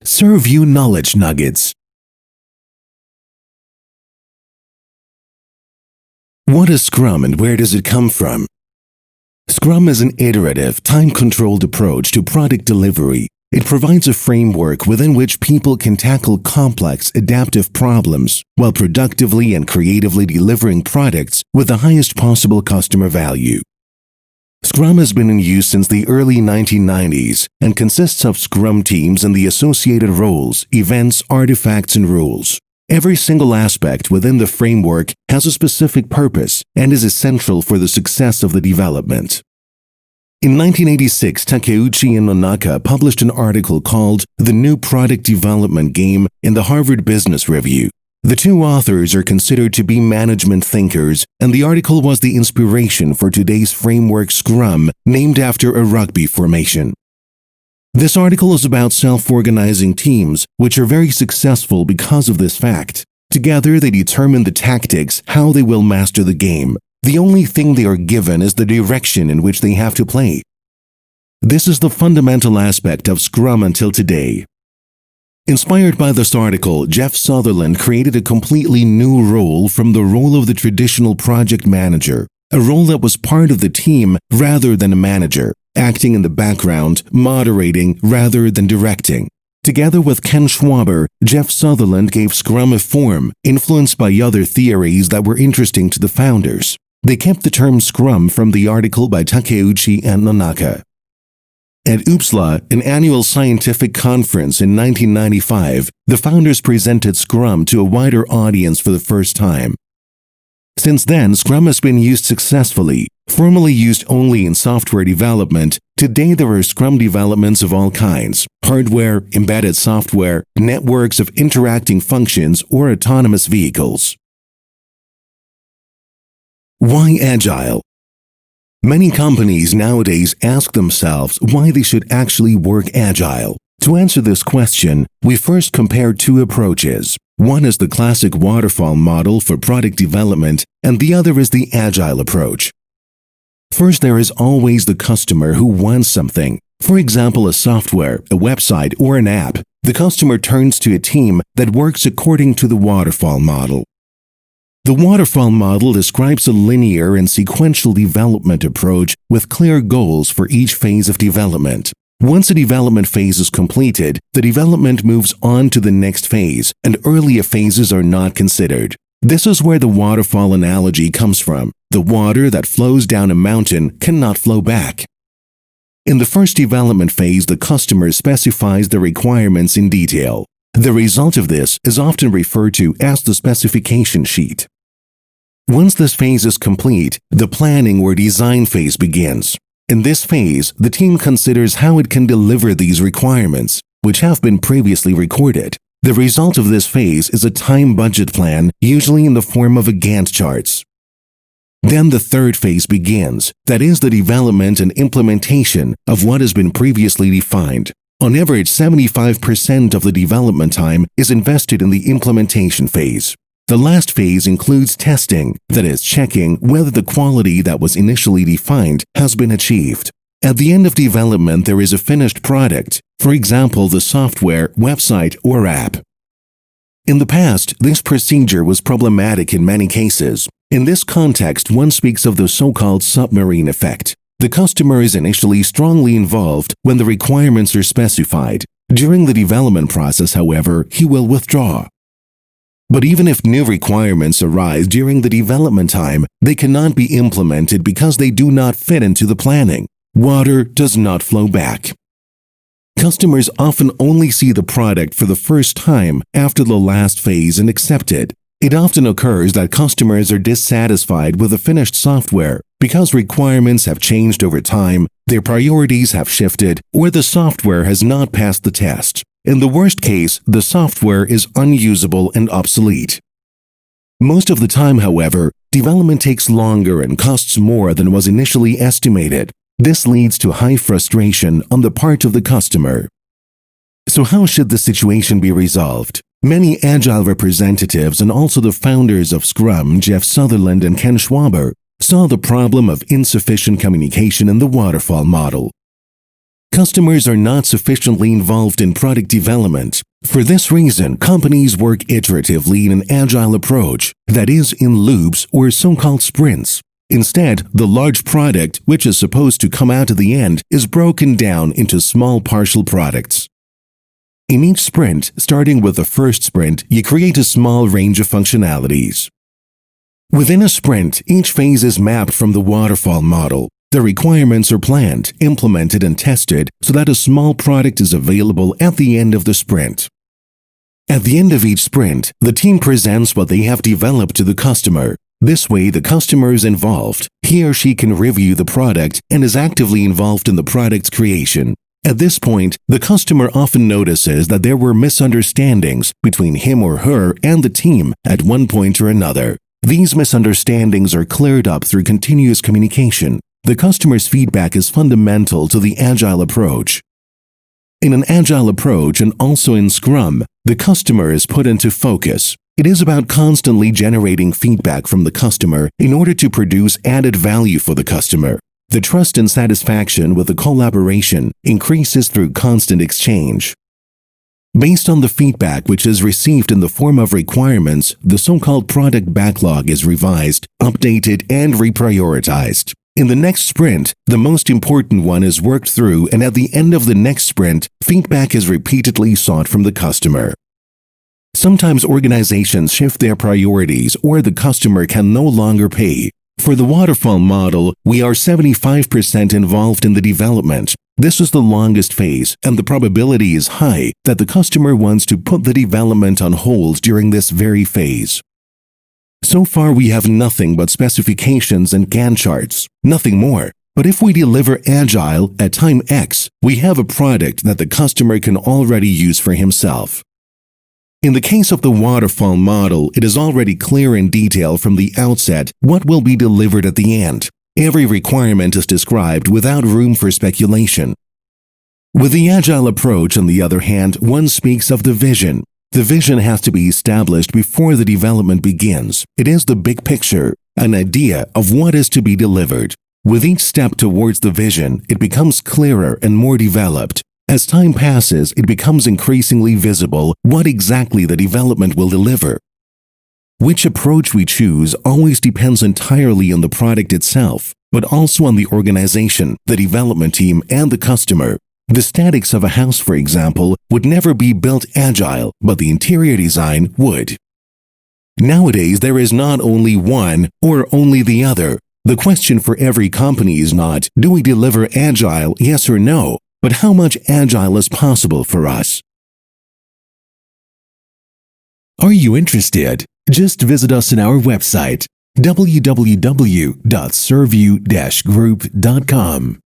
SERVIEW Knowledge Nuggets. What is Scrum and where does it come from? Scrum is an iterative, time-controlled approach to product delivery. It provides a framework within which people can tackle complex, adaptive problems while productively and creatively delivering products with the highest possible customer value. Scrum has been in use since the early 1990s and consists of Scrum teams and the associated roles, events, artifacts, and rules. Every single aspect within the framework has a specific purpose and is essential for the success of the development. In 1986, Takeuchi and Nonaka published an article called The New Product Development Game in the Harvard Business Review. The two authors are considered to be management thinkers, and the article was the inspiration for today's framework Scrum, named after a rugby formation. This article is about self-organizing teams, which are very successful because of this fact. Together, they determine the tactics, how they will master the game. The only thing they are given is the direction in which they have to play. This is the fundamental aspect of Scrum until today. Inspired by this article, Jeff Sutherland created a completely new role from the role of the traditional project manager, a role that was part of the team rather than a manager, acting in the background, moderating rather than directing. Together with Ken Schwaber, Jeff Sutherland gave Scrum a form influenced by other theories that were interesting to the founders. They kept the term Scrum from the article by Takeuchi and Nonaka. At UPSLA, an annual scientific conference in 1995, the founders presented Scrum to a wider audience for the first time. Since then, Scrum has been used successfully. Formerly used only in software development, today there are Scrum developments of all kinds: hardware, embedded software, networks of interacting functions, or autonomous vehicles. Why Agile? Many companies nowadays ask themselves why they should actually work Agile. To answer this question, we first compare two approaches. One is the classic Waterfall Model for product development, and the other is the Agile approach. First, there is always the customer who wants something. For example, a software, a website, or an app. The customer turns to a team that works according to the Waterfall Model. The Waterfall Model describes a linear and sequential development approach with clear goals for each phase of development. Once a development phase is completed, the development moves on to the next phase, and earlier phases are not considered. This is where the waterfall analogy comes from. The water that flows down a mountain cannot flow back. In the first development phase, the customer specifies the requirements in detail. The result of this is often referred to as the specification sheet. Once this phase is complete, the planning or design phase begins. In this phase, the team considers how it can deliver these requirements, which have been previously recorded. The result of this phase is a time budget plan, usually in the form of a Gantt charts. Then the third phase begins, that is the development and implementation of what has been previously defined. On average, 75% of the development time is invested in the implementation phase. The last phase includes testing, that is, checking whether the quality that was initially defined has been achieved. At the end of development, there is a finished product, for example, the software, website, or app. In the past, this procedure was problematic in many cases. In this context, one speaks of the so-called submarine effect. The customer is initially strongly involved when the requirements are specified. During the development process, however, he will withdraw. But even if new requirements arise during the development time, they cannot be implemented because they do not fit into the planning. Water does not flow back. Customers often only see the product for the first time after the last phase and accept it. It often occurs that customers are dissatisfied with the finished software because requirements have changed over time, their priorities have shifted, or the software has not passed the test. In the worst case, the software is unusable and obsolete. Most of the time, however, development takes longer and costs more than was initially estimated. This leads to high frustration on the part of the customer. So how should the situation be resolved? Many Agile representatives and also the founders of Scrum, Jeff Sutherland and Ken Schwaber, saw the problem of insufficient communication in the Waterfall Model. Customers are not sufficiently involved in product development. For this reason, companies work iteratively in an agile approach, that is, in loops or so-called sprints. Instead, the large product, which is supposed to come out at the end, is broken down into small partial products. In each sprint, starting with the first sprint, you create a small range of functionalities. Within a sprint, each phase is mapped from the Waterfall Model. The requirements are planned, implemented, and tested so that a small product is available at the end of the sprint. At the end of each sprint, the team presents what they have developed to the customer. This way, the customer is involved. He or she can review the product and is actively involved in the product's creation. At this point, the customer often notices that there were misunderstandings between him or her and the team at one point or another. These misunderstandings are cleared up through continuous communication. The customer's feedback is fundamental to the Agile approach. In an Agile approach and also in Scrum, the customer is put into focus. It is about constantly generating feedback from the customer in order to produce added value for the customer. The trust and satisfaction with the collaboration increases through constant exchange. Based on the feedback which is received in the form of requirements, the so-called product backlog is revised, updated, and reprioritized. In the next sprint, the most important one is worked through, and at the end of the next sprint, feedback is repeatedly sought from the customer. Sometimes organizations shift their priorities or the customer can no longer pay. For the Waterfall Model, we are 75% involved in the development. This is the longest phase, and the probability is high that the customer wants to put the development on hold during this very phase. So far, we have nothing but specifications and Gantt charts, nothing more. But if we deliver Agile at time X, we have a product that the customer can already use for himself. In the case of the Waterfall Model, it is already clear in detail from the outset what will be delivered at the end. Every requirement is described without room for speculation. With the Agile approach, on the other hand, one speaks of the vision. The vision has to be established before the development begins. It is the big picture, an idea of what is to be delivered. With each step towards the vision, it becomes clearer and more developed. As time passes, it becomes increasingly visible what exactly the development will deliver. Which approach we choose always depends entirely on the product itself, but also on the organization, the development team, and the customer. The statics of a house, for example, would never be built agile, but the interior design would. Nowadays, there is not only one or only the other. The question for every company is not, do we deliver agile, yes or no, but how much agile is possible for us? Are you interested? Just visit us on our website, www.serview-group.com.